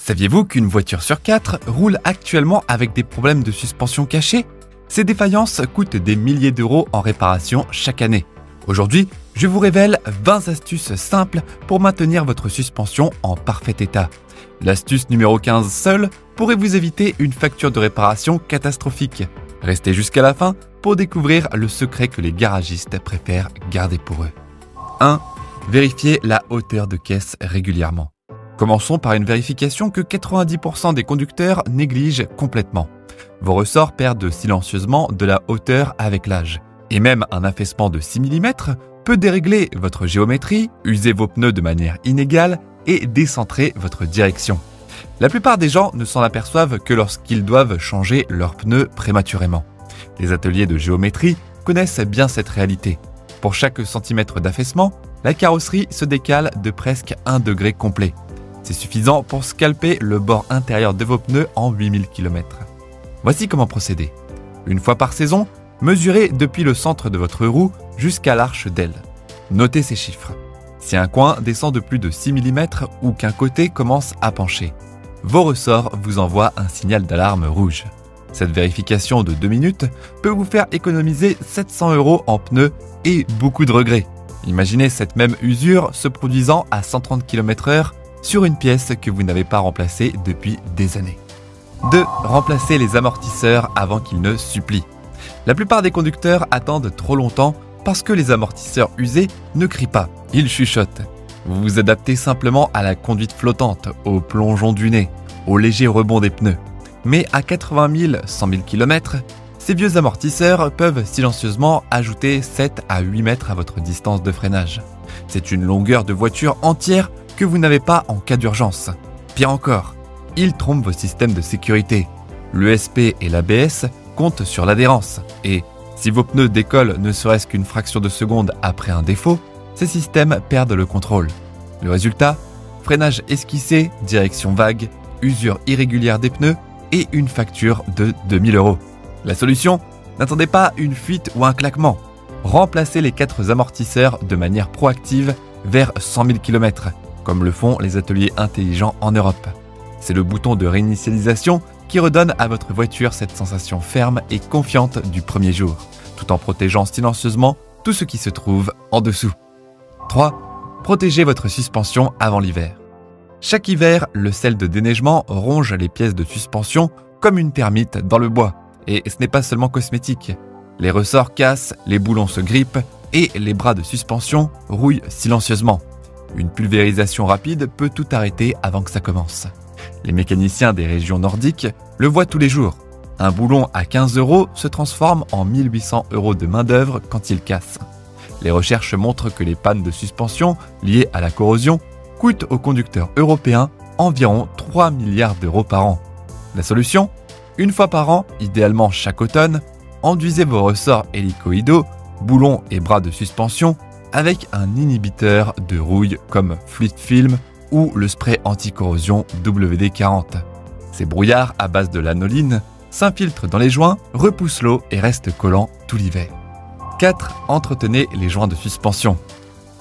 Saviez-vous qu'une voiture sur 4 roule actuellement avec des problèmes de suspension cachés? Ces défaillances coûtent des milliers d'euros en réparation chaque année. Aujourd'hui, je vous révèle 20 astuces simples pour maintenir votre suspension en parfait état. L'astuce numéro 15 seule pourrait vous éviter une facture de réparation catastrophique. Restez jusqu'à la fin pour découvrir le secret que les garagistes préfèrent garder pour eux. 1. Vérifiez la hauteur de caisse régulièrement. Commençons par une vérification que 90% des conducteurs négligent complètement. Vos ressorts perdent silencieusement de la hauteur avec l'âge. Et même un affaissement de 6 mm peut dérégler votre géométrie, user vos pneus de manière inégale et décentrer votre direction. La plupart des gens ne s'en aperçoivent que lorsqu'ils doivent changer leurs pneus prématurément. Les ateliers de géométrie connaissent bien cette réalité. Pour chaque centimètre d'affaissement, la carrosserie se décale de presque 1 degré complet. C'est suffisant pour scalper le bord intérieur de vos pneus en 8000 km. Voici comment procéder. Une fois par saison, mesurez depuis le centre de votre roue jusqu'à l'arche d'aile. Notez ces chiffres. Si un coin descend de plus de 6 mm ou qu'un côté commence à pencher, vos ressorts vous envoient un signal d'alarme rouge. Cette vérification de 2 minutes peut vous faire économiser 700 € en pneus et beaucoup de regrets. Imaginez cette même usure se produisant à 130 km/h sur une pièce que vous n'avez pas remplacée depuis des années. 2. Remplacez les amortisseurs avant qu'ils ne supplient. La plupart des conducteurs attendent trop longtemps parce que les amortisseurs usés ne crient pas, ils chuchotent. Vous vous adaptez simplement à la conduite flottante, au plongeon du nez, au léger rebond des pneus. Mais à 80 000, 100 000 km, ces vieux amortisseurs peuvent silencieusement ajouter 7 à 8 mètres à votre distance de freinage. C'est une longueur de voiture entière que vous n'avez pas en cas d'urgence. Pire encore, ils trompent vos systèmes de sécurité. L'ESP et l'ABS comptent sur l'adhérence. Et si vos pneus décollent ne serait-ce qu'une fraction de seconde après un défaut, ces systèmes perdent le contrôle. Le résultat, freinage esquissé, direction vague, usure irrégulière des pneus et une facture de 2000 €. La solution? N'attendez pas une fuite ou un claquement. Remplacez les 4 amortisseurs de manière proactive vers 100 000 km, comme le font les ateliers intelligents en Europe. C'est le bouton de réinitialisation qui redonne à votre voiture cette sensation ferme et confiante du premier jour, tout en protégeant silencieusement tout ce qui se trouve en dessous. 3. Protégez votre suspension avant l'hiver. Chaque hiver, le sel de déneigement ronge les pièces de suspension comme une termite dans le bois. Et ce n'est pas seulement cosmétique. Les ressorts cassent, les boulons se grippent et les bras de suspension rouillent silencieusement. Une pulvérisation rapide peut tout arrêter avant que ça commence. Les mécaniciens des régions nordiques le voient tous les jours. Un boulon à 15 € se transforme en 1800 € de main-d'œuvre quand il casse. Les recherches montrent que les pannes de suspension liées à la corrosion coûtent aux conducteurs européens environ 3 milliards d'euros par an. La solution? Une fois par an, idéalement chaque automne, enduisez vos ressorts hélicoïdaux, boulons et bras de suspension avec un inhibiteur de rouille comme Fluid Film ou le spray anti-corrosion WD-40. Ces brouillards à base de lanoline s'infiltrent dans les joints, repoussent l'eau et restent collants tout l'hiver. 4. Entretenez les joints de suspension.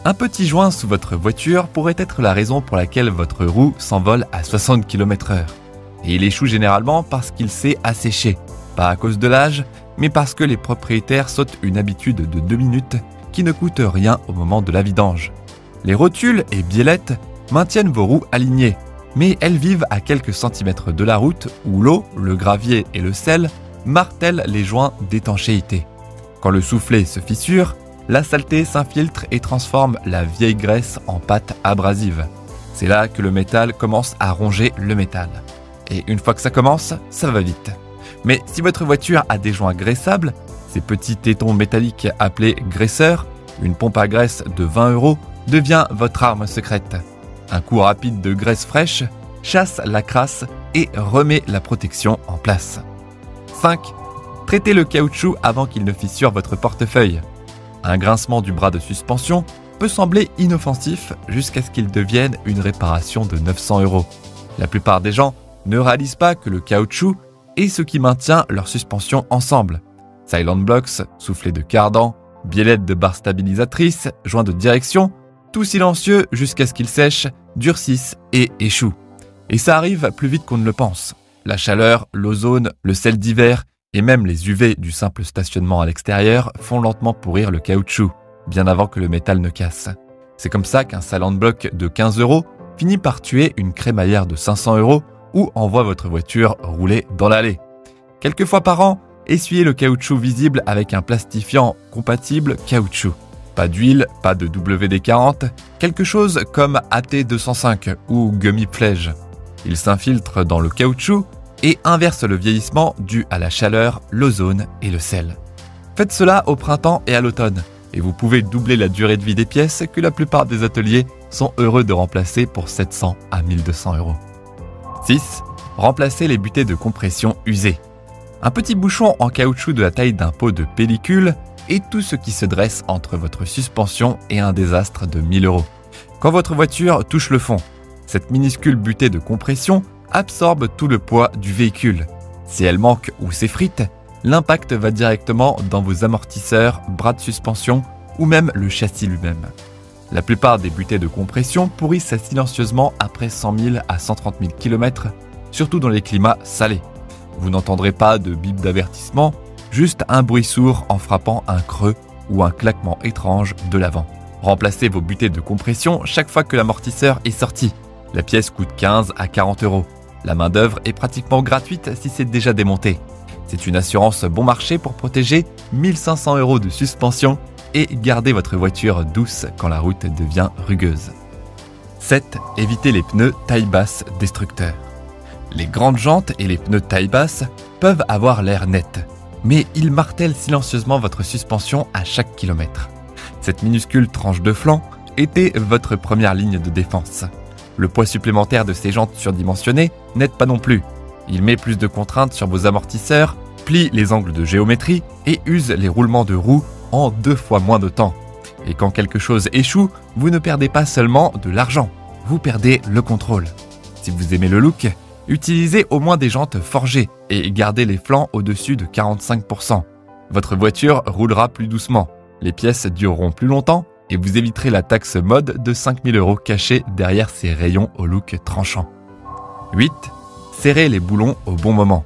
Un petit joint sous votre voiture pourrait être la raison pour laquelle votre roue s'envole à 60 km/h. Et il échoue généralement parce qu'il s'est asséché, pas à cause de l'âge, mais parce que les propriétaires sautent une habitude de 2 minutes qui ne coûte rien au moment de la vidange. Les rotules et biellettes maintiennent vos roues alignées, mais elles vivent à quelques centimètres de la route où l'eau, le gravier et le sel martèlent les joints d'étanchéité. Quand le soufflet se fissure, la saleté s'infiltre et transforme la vieille graisse en pâte abrasive. C'est là que le métal commence à ronger le métal. Et une fois que ça commence, ça va vite. Mais si votre voiture a des joints graissables, ces petits tétons métalliques appelés graisseurs, une pompe à graisse de 20 € devient votre arme secrète. Un coup rapide de graisse fraîche chasse la crasse et remet la protection en place. 5. Traitez le caoutchouc avant qu'il ne fissure votre portefeuille. Un grincement du bras de suspension peut sembler inoffensif jusqu'à ce qu'il devienne une réparation de 900 €. La plupart des gens ne réalisent pas que le caoutchouc est ce qui maintient leur suspension ensemble. Silent blocks, soufflet de cardan, biellettes de barres stabilisatrices, joints de direction, tout silencieux jusqu'à ce qu'ils sèchent, durcissent et échouent. Et ça arrive plus vite qu'on ne le pense. La chaleur, l'ozone, le sel d'hiver et même les UV du simple stationnement à l'extérieur font lentement pourrir le caoutchouc, bien avant que le métal ne casse. C'est comme ça qu'un Silent Block de 15 € finit par tuer une crémaillère de 500 € ou envoie votre voiture rouler dans l'allée. Quelques fois par an, essuyez le caoutchouc visible avec un plastifiant compatible caoutchouc. Pas d'huile, pas de WD-40, quelque chose comme AT205 ou Gummy Pledge. Il s'infiltre dans le caoutchouc et inverse le vieillissement dû à la chaleur, l'ozone et le sel. Faites cela au printemps et à l'automne, et vous pouvez doubler la durée de vie des pièces que la plupart des ateliers sont heureux de remplacer pour 700 à 1200 €. 6. Remplacez les butées de compression usées. Un petit bouchon en caoutchouc de la taille d'un pot de pellicule est tout ce qui se dresse entre votre suspension et un désastre de 1000 €. Quand votre voiture touche le fond, cette minuscule butée de compression absorbe tout le poids du véhicule. Si elle manque ou s'effrite, l'impact va directement dans vos amortisseurs, bras de suspension ou même le châssis lui-même. La plupart des butées de compression pourrissent silencieusement après 100 000 à 130 000 km, surtout dans les climats salés. Vous n'entendrez pas de bip d'avertissement, juste un bruit sourd en frappant un creux ou un claquement étrange de l'avant. Remplacez vos butées de compression chaque fois que l'amortisseur est sorti. La pièce coûte 15 à 40 €. La main-d'œuvre est pratiquement gratuite si c'est déjà démonté. C'est une assurance bon marché pour protéger 1500 € de suspension et garder votre voiture douce quand la route devient rugueuse. 7. Évitez les pneus taille basse destructeurs. Les grandes jantes et les pneus taille basse peuvent avoir l'air net, mais ils martèlent silencieusement votre suspension à chaque kilomètre. Cette minuscule tranche de flanc était votre première ligne de défense. Le poids supplémentaire de ces jantes surdimensionnées n'aide pas non plus. Il met plus de contraintes sur vos amortisseurs, plie les angles de géométrie et use les roulements de roues en 2 fois moins de temps. Et quand quelque chose échoue, vous ne perdez pas seulement de l'argent, vous perdez le contrôle. Si vous aimez le look, utilisez au moins des jantes forgées et gardez les flancs au-dessus de 45%. Votre voiture roulera plus doucement, les pièces dureront plus longtemps et vous éviterez la taxe mode de 5000 € cachée derrière ces rayons au look tranchant. 8. Serrez les boulons au bon moment.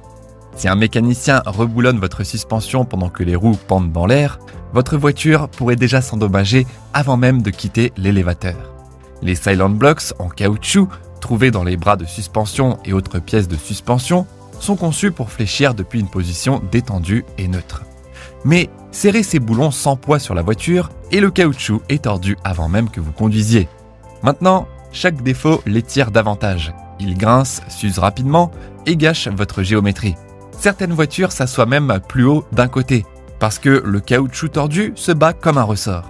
Si un mécanicien reboulonne votre suspension pendant que les roues pendent dans l'air, votre voiture pourrait déjà s'endommager avant même de quitter l'élévateur. Les Silent Blocks en caoutchouc, trouvés dans les bras de suspension et autres pièces de suspension, sont conçus pour fléchir depuis une position détendue et neutre. Mais serrez ces boulons sans poids sur la voiture et le caoutchouc est tordu avant même que vous conduisiez. Maintenant, chaque défaut l'étire davantage. Il grince, s'use rapidement et gâche votre géométrie. Certaines voitures s'assoient même plus haut d'un côté, parce que le caoutchouc tordu se bat comme un ressort.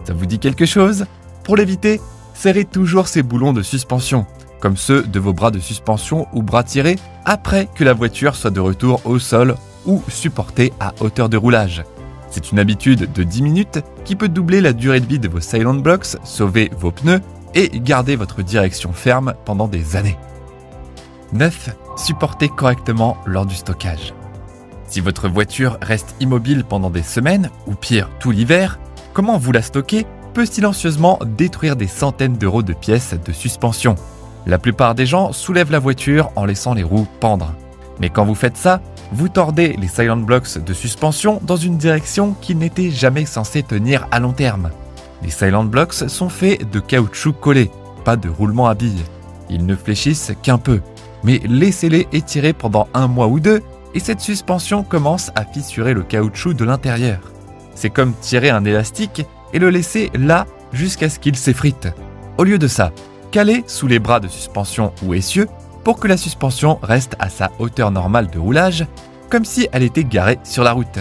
Ça vous dit quelque chose? Pour l'éviter, serrez toujours ces boulons de suspension, comme ceux de vos bras de suspension ou bras tirés, après que la voiture soit de retour au sol ou supportée à hauteur de roulage. C'est une habitude de 10 minutes qui peut doubler la durée de vie de vos Silent Blocks, sauver vos pneus et garder votre direction ferme pendant des années. 9. Supportez correctement lors du stockage. Si votre voiture reste immobile pendant des semaines, ou pire, tout l'hiver, comment vous la stocker peut silencieusement détruire des centaines d'euros de pièces de suspension. La plupart des gens soulèvent la voiture en laissant les roues pendre. Mais quand vous faites ça, vous tordez les Silent Blocks de suspension dans une direction qui n'était jamais censée tenir à long terme. Les Silent Blocks sont faits de caoutchouc collé, pas de roulement à billes. Ils ne fléchissent qu'un peu, mais laissez-les étirer pendant 1 mois ou 2 et cette suspension commence à fissurer le caoutchouc de l'intérieur. C'est comme tirer un élastique et le laisser là jusqu'à ce qu'il s'effrite. Au lieu de ça, calez sous les bras de suspension ou essieux pour que la suspension reste à sa hauteur normale de roulage, comme si elle était garée sur la route.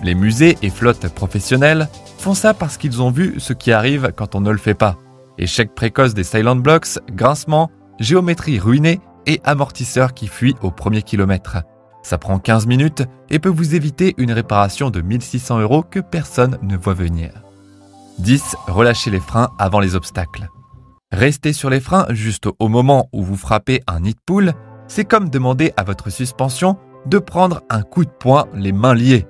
Les musées et flottes professionnelles font ça parce qu'ils ont vu ce qui arrive quand on ne le fait pas. Échec précoce des Silent Blocks, grincement, géométrie ruinée et amortisseur qui fuit au premier kilomètre. Ça prend 15 minutes et peut vous éviter une réparation de 1600 € que personne ne voit venir. 10. Relâchez les freins avant les obstacles. Rester sur les freins juste au moment où vous frappez un nid de poule, c'est comme demander à votre suspension de prendre un coup de poing les mains liées.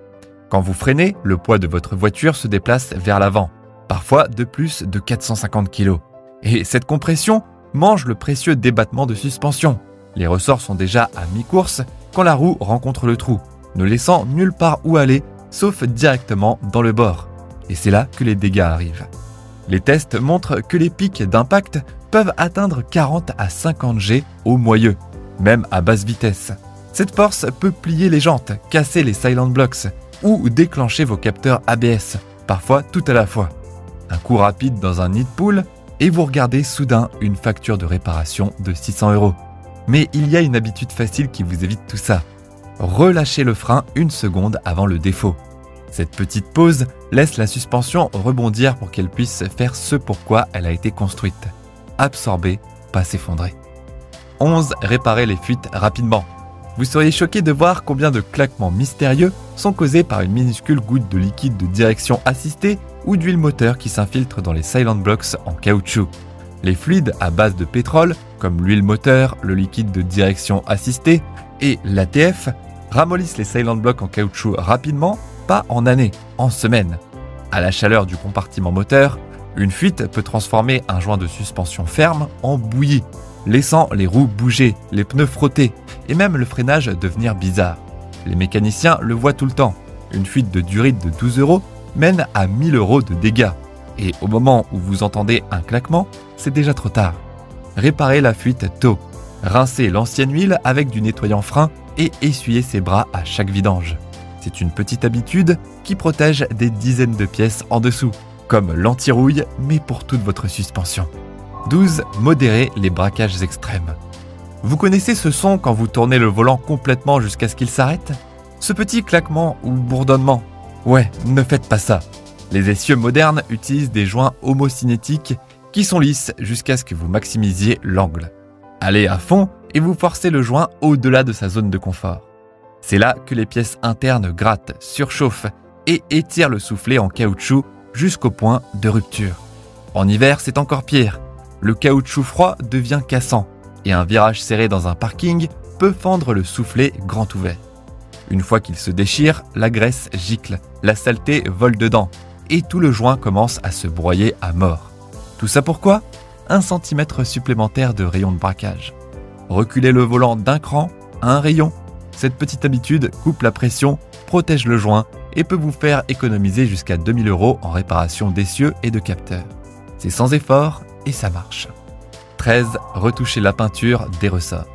Quand vous freinez, le poids de votre voiture se déplace vers l'avant, parfois de plus de 450 kg. Et cette compression mange le précieux débattement de suspension. Les ressorts sont déjà à mi-course quand la roue rencontre le trou, ne laissant nulle part où aller, sauf directement dans le bord. Et c'est là que les dégâts arrivent. Les tests montrent que les pics d'impact peuvent atteindre 40 à 50 G au moyeu, même à basse vitesse. Cette force peut plier les jantes, casser les silent blocks ou déclencher vos capteurs ABS, parfois tout à la fois. Un coup rapide dans un nid de pool et vous regardez soudain une facture de réparation de 600 €. Mais il y a une habitude facile qui vous évite tout ça. Relâchez le frein une seconde avant le défaut. Cette petite pause laisse la suspension rebondir pour qu'elle puisse faire ce pourquoi elle a été construite. Absorber, pas s'effondrer. 11. Réparer les fuites rapidement. Vous seriez choqué de voir combien de claquements mystérieux sont causés par une minuscule goutte de liquide de direction assistée ou d'huile moteur qui s'infiltre dans les silent blocks en caoutchouc. Les fluides à base de pétrole, comme l'huile moteur, le liquide de direction assistée et l'ATF, ramollissent les silent blocks en caoutchouc rapidement, pas en années, en semaines. À la chaleur du compartiment moteur, une fuite peut transformer un joint de suspension ferme en bouillie, laissant les roues bouger, les pneus frotter et même le freinage devenir bizarre. Les mécaniciens le voient tout le temps. Une fuite de durite de 12 € mène à 1000 € de dégâts. Et au moment où vous entendez un claquement, c'est déjà trop tard. Réparez la fuite tôt. Rincez l'ancienne huile avec du nettoyant frein et essuyez ses bras à chaque vidange. C'est une petite habitude qui protège des dizaines de pièces en dessous, comme l'anti-rouille, mais pour toute votre suspension. 12. Modérez les braquages extrêmes. Vous connaissez ce son quand vous tournez le volant complètement jusqu'à ce qu'il s'arrête? Ce petit claquement ou bourdonnement? Ouais, ne faites pas ça. Les essieux modernes utilisent des joints homocinétiques qui sont lisses jusqu'à ce que vous maximisiez l'angle. Allez à fond et vous forcez le joint au-delà de sa zone de confort. C'est là que les pièces internes grattent, surchauffent et étirent le soufflet en caoutchouc jusqu'au point de rupture. En hiver, c'est encore pire. Le caoutchouc froid devient cassant et un virage serré dans un parking peut fendre le soufflet grand ouvert. Une fois qu'il se déchire, la graisse gicle, la saleté vole dedans et tout le joint commence à se broyer à mort. Tout ça pourquoi? 1 cm supplémentaire de rayon de braquage. Reculez le volant d'un cran à un rayon. Cette petite habitude coupe la pression, protège le joint et peut vous faire économiser jusqu'à 2000 € en réparation d'essieux et de capteurs. C'est sans effort et ça marche. 13. Retoucher la peinture des ressorts.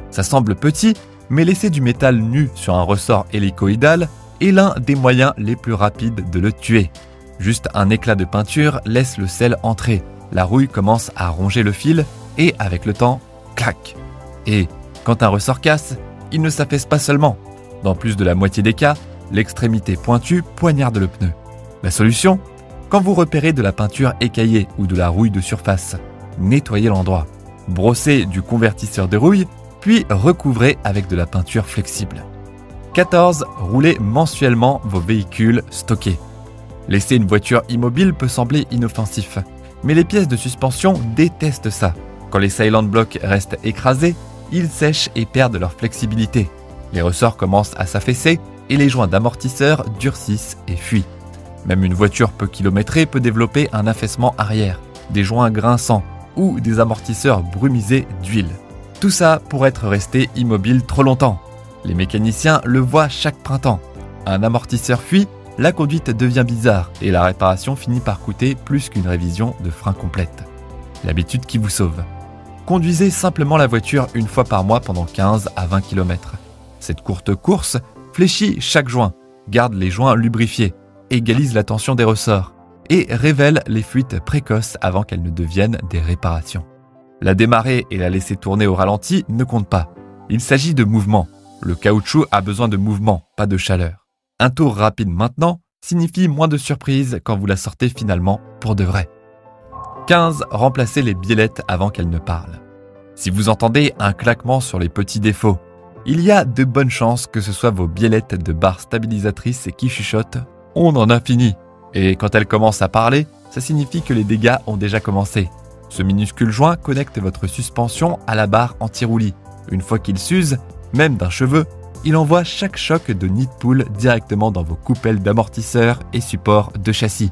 Ça semble petit, mais laisser du métal nu sur un ressort hélicoïdal est l'un des moyens les plus rapides de le tuer. Juste un éclat de peinture laisse le sel entrer, la rouille commence à ronger le fil et avec le temps, clac. Et quand un ressort casse, il ne s'affaisse pas seulement. Dans plus de la moitié des cas, l'extrémité pointue poignarde le pneu. La solution? Quand vous repérez de la peinture écaillée ou de la rouille de surface, nettoyez l'endroit. Brossez du convertisseur de rouille, puis recouvrez avec de la peinture flexible. 14. Roulez mensuellement vos véhicules stockés. Laisser une voiture immobile peut sembler inoffensif, mais les pièces de suspension détestent ça. Quand les silent blocks restent écrasés, ils sèchent et perdent leur flexibilité. Les ressorts commencent à s'affaisser et les joints d'amortisseur durcissent et fuient. Même une voiture peu kilométrée peut développer un affaissement arrière, des joints grinçants ou des amortisseurs brumisés d'huile. Tout ça pour être resté immobile trop longtemps. Les mécaniciens le voient chaque printemps. Un amortisseur fuit, la conduite devient bizarre et la réparation finit par coûter plus qu'une révision de frein complète. L'habitude qui vous sauve. Conduisez simplement la voiture une fois par mois pendant 15 à 20 km. Cette courte course fléchit chaque joint, garde les joints lubrifiés, égalise la tension des ressorts et révèle les fuites précoces avant qu'elles ne deviennent des réparations. La démarrer et la laisser tourner au ralenti ne compte pas. Il s'agit de mouvement. Le caoutchouc a besoin de mouvement, pas de chaleur. Un tour rapide maintenant signifie moins de surprises quand vous la sortez finalement pour de vrai. 15. Remplacez les biellettes avant qu'elles ne parlent. Si vous entendez un claquement sur les petits défauts, il y a de bonnes chances que ce soit vos biellettes de barres stabilisatrices qui chuchotent « On en a fini !» Et quand elles commencent à parler, ça signifie que les dégâts ont déjà commencé. Ce minuscule joint connecte votre suspension à la barre anti-roulis. Une fois qu'il s'use, même d'un cheveu, il envoie chaque choc de nid de poule directement dans vos coupelles d'amortisseurs et supports de châssis.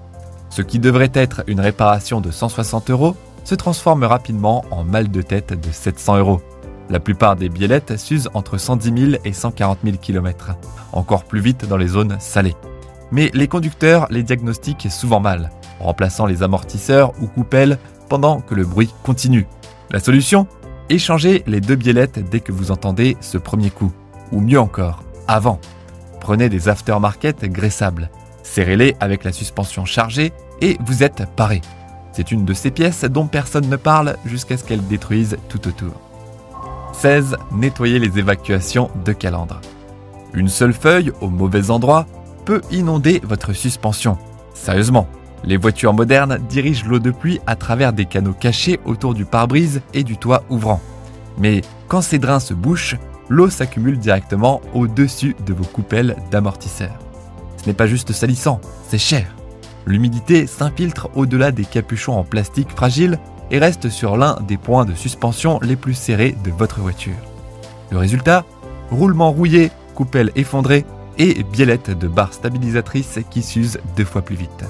Ce qui devrait être une réparation de 160 € se transforme rapidement en mal de tête de 700 €. La plupart des biellettes s'usent entre 110 000 et 140 000 km, encore plus vite dans les zones salées. Mais les conducteurs les diagnostiquent souvent mal, en remplaçant les amortisseurs ou coupelles pendant que le bruit continue. La solution ? Échangez les deux biellettes dès que vous entendez ce premier coup, ou mieux encore, avant. Prenez des aftermarket graissables, serrez-les avec la suspension chargée et vous êtes paré. C'est une de ces pièces dont personne ne parle jusqu'à ce qu'elle détruise tout autour. 16. Nettoyez les évacuations de calandre. Une seule feuille au mauvais endroit peut inonder votre suspension. Sérieusement, les voitures modernes dirigent l'eau de pluie à travers des canaux cachés autour du pare-brise et du toit ouvrant. Mais quand ces drains se bouchent, l'eau s'accumule directement au-dessus de vos coupelles d'amortisseurs. Ce n'est pas juste salissant, c'est cher. L'humidité s'infiltre au-delà des capuchons en plastique fragile et reste sur l'un des points de suspension les plus serrés de votre voiture. Le résultat ? Roulement rouillé, coupelle effondrée et biellettes de barres stabilisatrices qui s'usent 2 fois plus vite.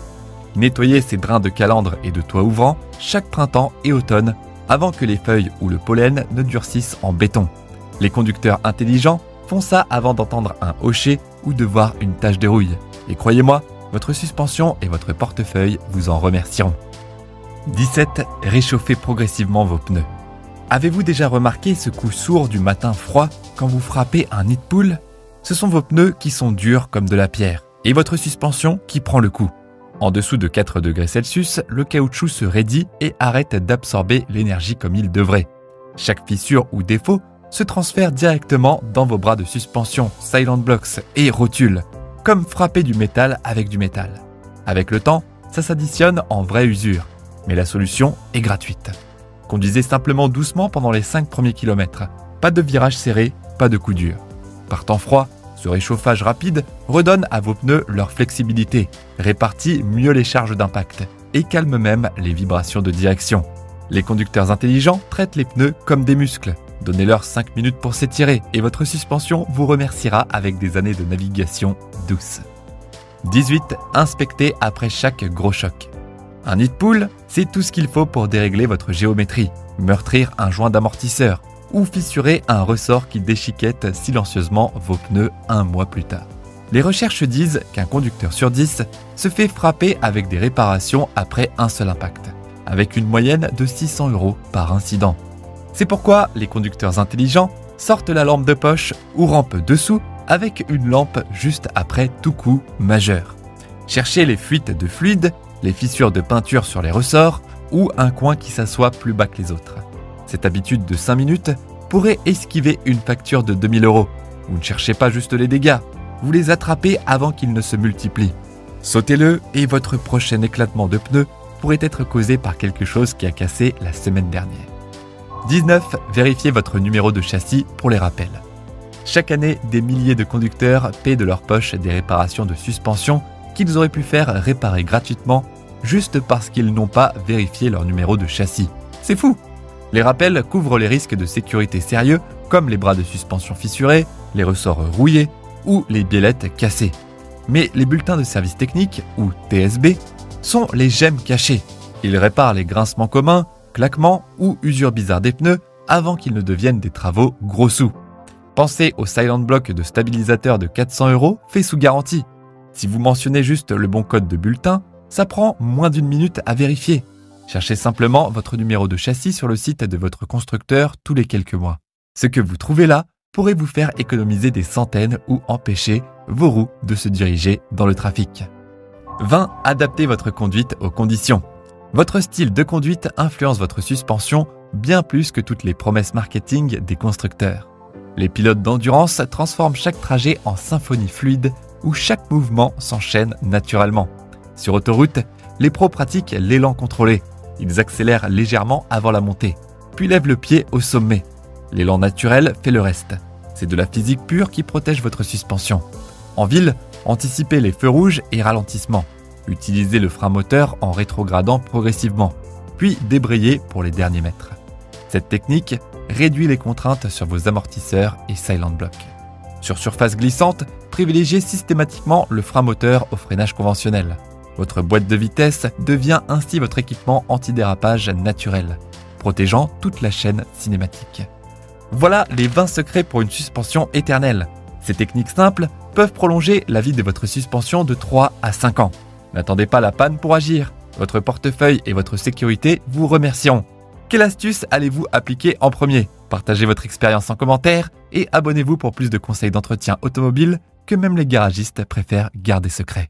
Nettoyez ces drains de calandre et de toit ouvrant chaque printemps et automne avant que les feuilles ou le pollen ne durcissent en béton. Les conducteurs intelligents font ça avant d'entendre un hocher ou de voir une tache de rouille. Et croyez-moi, votre suspension et votre portefeuille vous en remercieront. 17. Réchauffez progressivement vos pneus. Avez-vous déjà remarqué ce coup sourd du matin froid quand vous frappez un nid de poule ? Ce sont vos pneus qui sont durs comme de la pierre et votre suspension qui prend le coup. En dessous de 4 degrés Celsius, le caoutchouc se raidit et arrête d'absorber l'énergie comme il devrait. Chaque fissure ou défaut se transfère directement dans vos bras de suspension, silent blocks et rotules, comme frapper du métal avec du métal. Avec le temps, ça s'additionne en vraie usure, mais la solution est gratuite. Conduisez simplement doucement pendant les 5 premiers kilomètres. Pas de virage serré, pas de coup dur. Par temps froid, ce réchauffage rapide redonne à vos pneus leur flexibilité, répartit mieux les charges d'impact et calme même les vibrations de direction. Les conducteurs intelligents traitent les pneus comme des muscles. Donnez-leur 5 minutes pour s'étirer et votre suspension vous remerciera avec des années de navigation douce. 18. Inspectez après chaque gros choc. Un nid de poule, c'est tout ce qu'il faut pour dérégler votre géométrie, meurtrir un joint d'amortisseur ou fissurer un ressort qui déchiquette silencieusement vos pneus 1 mois plus tard. Les recherches disent qu'un conducteur sur 10 se fait frapper avec des réparations après un seul impact, avec une moyenne de 600 € par incident. C'est pourquoi les conducteurs intelligents sortent la lampe de poche ou rampent dessous avec une lampe juste après tout coup majeur. Cherchez les fuites de fluide, les fissures de peinture sur les ressorts ou un coin qui s'assoit plus bas que les autres. Cette habitude de 5 minutes pourrait esquiver une facture de 2000 €. Vous ne cherchez pas juste les dégâts, vous les attrapez avant qu'ils ne se multiplient. Sautez-le et votre prochain éclatement de pneus pourrait être causé par quelque chose qui a cassé la semaine dernière. 19. Vérifiez votre numéro de châssis pour les rappels. Chaque année, des milliers de conducteurs paient de leur poche des réparations de suspension qu'ils auraient pu faire réparer gratuitement juste parce qu'ils n'ont pas vérifié leur numéro de châssis. C'est fou! Les rappels couvrent les risques de sécurité sérieux comme les bras de suspension fissurés, les ressorts rouillés ou les biellettes cassées. Mais les bulletins de service technique, ou TSB, sont les gemmes cachées. Ils réparent les grincements communs, claquements ou usures bizarres des pneus avant qu'ils ne deviennent des travaux gros sous. Pensez au silent block de stabilisateur de 400 € fait sous garantie. Si vous mentionnez juste le bon code de bulletin, ça prend moins d'1 minute à vérifier. Cherchez simplement votre numéro de châssis sur le site de votre constructeur tous les quelques mois. Ce que vous trouvez là pourrait vous faire économiser des centaines ou empêcher vos roues de se diriger dans le trafic. 20. Adaptez votre conduite aux conditions. Votre style de conduite influence votre suspension bien plus que toutes les promesses marketing des constructeurs. Les pilotes d'endurance transforment chaque trajet en symphonie fluide où chaque mouvement s'enchaîne naturellement. Sur autoroute, les pros pratiquent l'élan contrôlé. Ils accélèrent légèrement avant la montée, puis lèvent le pied au sommet. L'élan naturel fait le reste. C'est de la physique pure qui protège votre suspension. En ville, anticipez les feux rouges et ralentissements. Utilisez le frein moteur en rétrogradant progressivement, puis débrayez pour les derniers mètres. Cette technique réduit les contraintes sur vos amortisseurs et silent block. Sur surface glissante, privilégiez systématiquement le frein moteur au freinage conventionnel. Votre boîte de vitesse devient ainsi votre équipement antidérapage naturel, protégeant toute la chaîne cinématique. Voilà les 20 secrets pour une suspension éternelle. Ces techniques simples peuvent prolonger la vie de votre suspension de 3 à 5 ans. N'attendez pas la panne pour agir. Votre portefeuille et votre sécurité vous remercieront. Quelle astuce allez-vous appliquer en premier? Partagez votre expérience en commentaire et abonnez-vous pour plus de conseils d'entretien automobile que même les garagistes préfèrent garder secret.